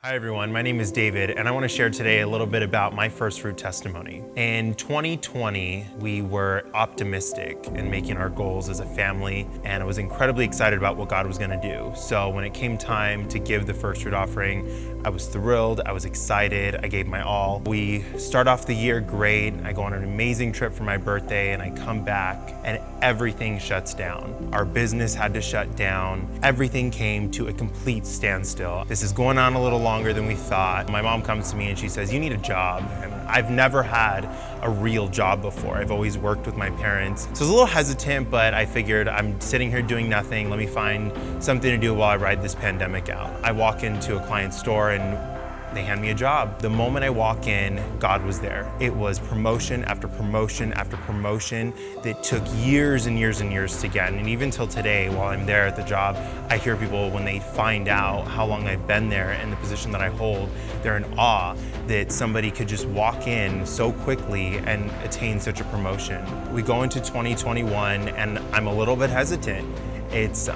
Hi everyone, my name is David and I want to share today a little bit about my first fruit testimony. In 2020, we were optimistic in making our goals as a family and I was incredibly excited about what God was going to do. So when it came time to give the first fruit offering, I was thrilled, I was excited, I gave my all. We start off the year great, I go on an amazing trip for my birthday and I come back and everything shuts down. Our business had to shut down, everything came to a complete standstill. This is going on a little longer than we thought. My mom comes to me and she says, "You need a job." And I've never had a real job before. I've always worked with my parents. So I was a little hesitant, but I figured I'm sitting here doing nothing. Let me find something to do while I ride this pandemic out. I walk into a client's store and they hand me a job. The moment I walk in, God was there. It was promotion after promotion after promotion that took years and years and years to get. And even till today, while I'm there at the job, I hear people when they find out how long I've been there and the position that I hold, they're in awe that somebody could just walk in so quickly and attain such a promotion. We go into 2021 and I'm a little bit hesitant. It's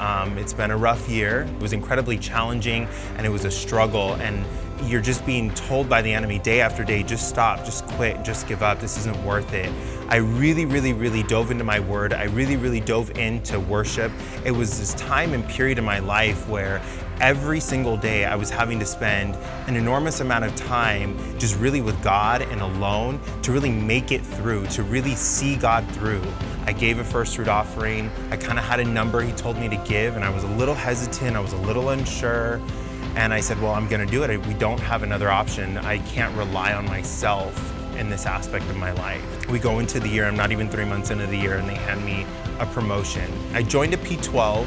been a rough year. It was incredibly challenging and it was a struggle, and you're just being told by the enemy day after day, just stop, just quit, just give up, this isn't worth it. I really dove into my word. I really dove into worship. It was this time and period in my life where every single day I was having to spend an enormous amount of time just really with God and alone to really make it through, to really see God through. I gave a first fruit offering. I kind of had a number he told me to give and I was a little hesitant, I was a little unsure. And I said, well, I'm gonna do it. We don't have another option. I can't rely on myself in this aspect of my life. We go into the year, I'm not even 3 months into the year, and they hand me a promotion. I joined a P12.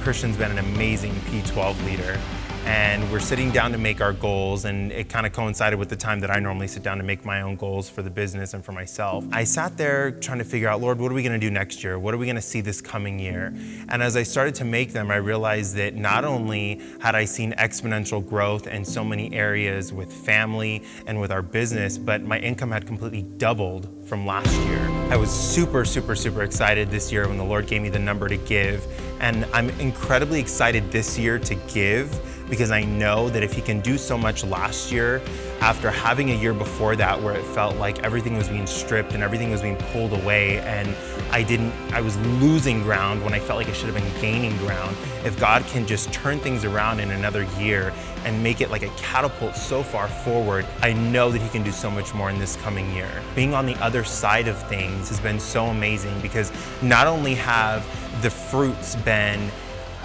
Christian's been an amazing P12 leader. And we're sitting down to make our goals, and it kind of coincided with the time that I normally sit down to make my own goals for the business and for myself. I sat there trying to figure out, Lord, what are we gonna do next year? What are we gonna see this coming year? And as I started to make them, I realized that not only had I seen exponential growth in so many areas with family and with our business, but my income had completely doubled from last year. I was super excited this year when the Lord gave me the number to give. And I'm incredibly excited this year to give because I know that if he can do so much last year, after having a year before that where it felt like everything was being stripped and everything was being pulled away and I was losing ground when I felt like I should have been gaining ground. If God can just turn things around in another year and make it like a catapult so far forward, I know that he can do so much more in this coming year. Being on the other side of things has been so amazing because not only have the fruits been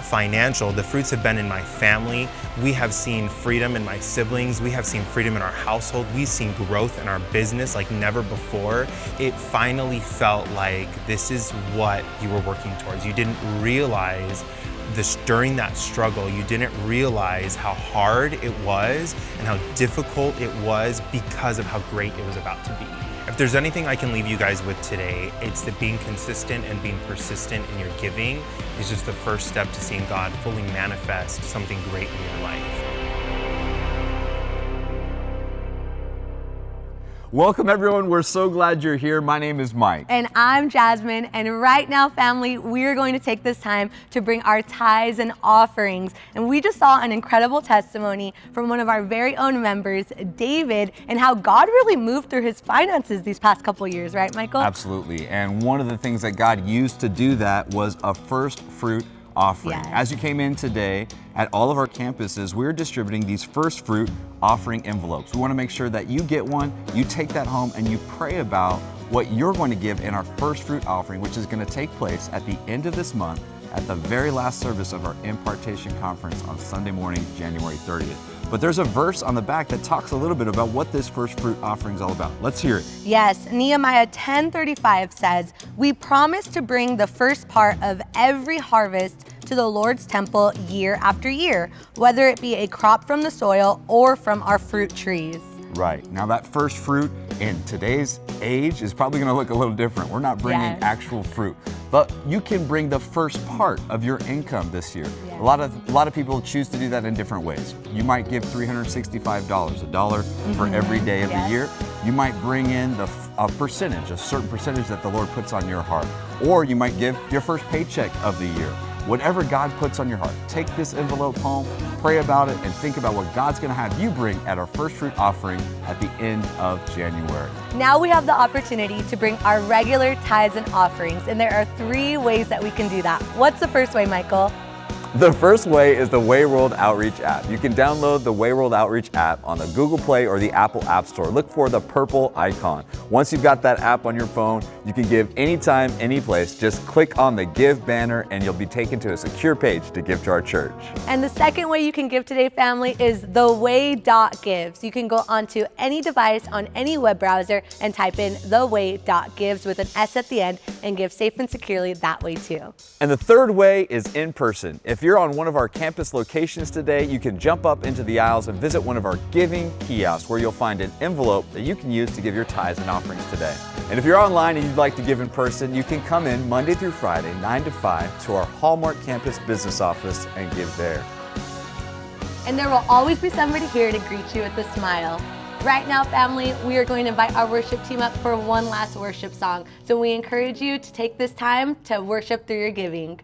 financial, the fruits have been in my family. We have seen freedom in my siblings. We have seen freedom in our household. We've seen growth in our business like never before. It finally felt like this is what you were working towards. You didn't realize this during that struggle. You didn't realize how hard it was and how difficult it was because of how great it was about to be. If there's anything I can leave you guys with today, it's that being consistent and being persistent in your giving is just the first step to seeing God fully manifest something great in your life. Welcome everyone, we're so glad you're here. My name is Mike. And I'm Jasmine, and right now, family, we're going to take this time to bring our tithes and offerings. And we just saw an incredible testimony from one of our very own members, David, and how God really moved through his finances these past couple years, right, Michael? Absolutely, and one of the things that God used to do that was a first fruit offering. Yes. As you came in today, at all of our campuses, we're distributing these first fruit offering envelopes. We want to make sure that you get one, you take that home, and you pray about what you're going to give in our first fruit offering, which is going to take place at the end of this month at the very last service of our impartation conference on Sunday morning, January 30th. But there's a verse on the back that talks a little bit about what this first fruit offering is all about. Let's hear it. Yes, Nehemiah 10:35 says, "We promise to bring the first part of every harvest to the Lord's temple year after year, whether it be a crop from the soil or from our fruit trees." Right. Now that first fruit in today's age is probably going to look a little different. We're not bringing Yes. actual fruit, but you can bring the first part of your income this year. Yes. A lot of people choose to do that in different ways. You might give $365, $1 for every day of the Yes. year. You might bring in a percentage, a certain percentage that the Lord puts on your heart, or you might give your first paycheck of the year. whatever God puts on your heart. Take this envelope home, pray about it, and think about what God's gonna have you bring at our first fruit offering at the end of January. Now we have the opportunity to bring our regular tithes and offerings, and there are 3 ways that we can do that. What's the first way, Michael? The first way is the Way World Outreach app. You can download the Way World Outreach app on the Google Play or the Apple App Store. Look for the purple icon. Once you've got that app on your phone, you can give anytime, any place. Just click on the Give banner and you'll be taken to a secure page to give to our church. And the second way you can give today, family, is theway.gives. You can go onto any device on any web browser and type in theway.gives with an S at the end and give safe and securely that way too. And the third way is in person. If you're on one of our campus locations today, you can jump up into the aisles and visit one of our giving kiosks where you'll find an envelope that you can use to give your tithes and offerings today. And if you're online and you'd like to give in person, you can come in Monday through Friday, 9 to 5, to our Hallmark campus business office and give there. And there will always be somebody here to greet you with a smile. Right now, family, we are going to invite our worship team up for one last worship song. So we encourage you to take this time to worship through your giving.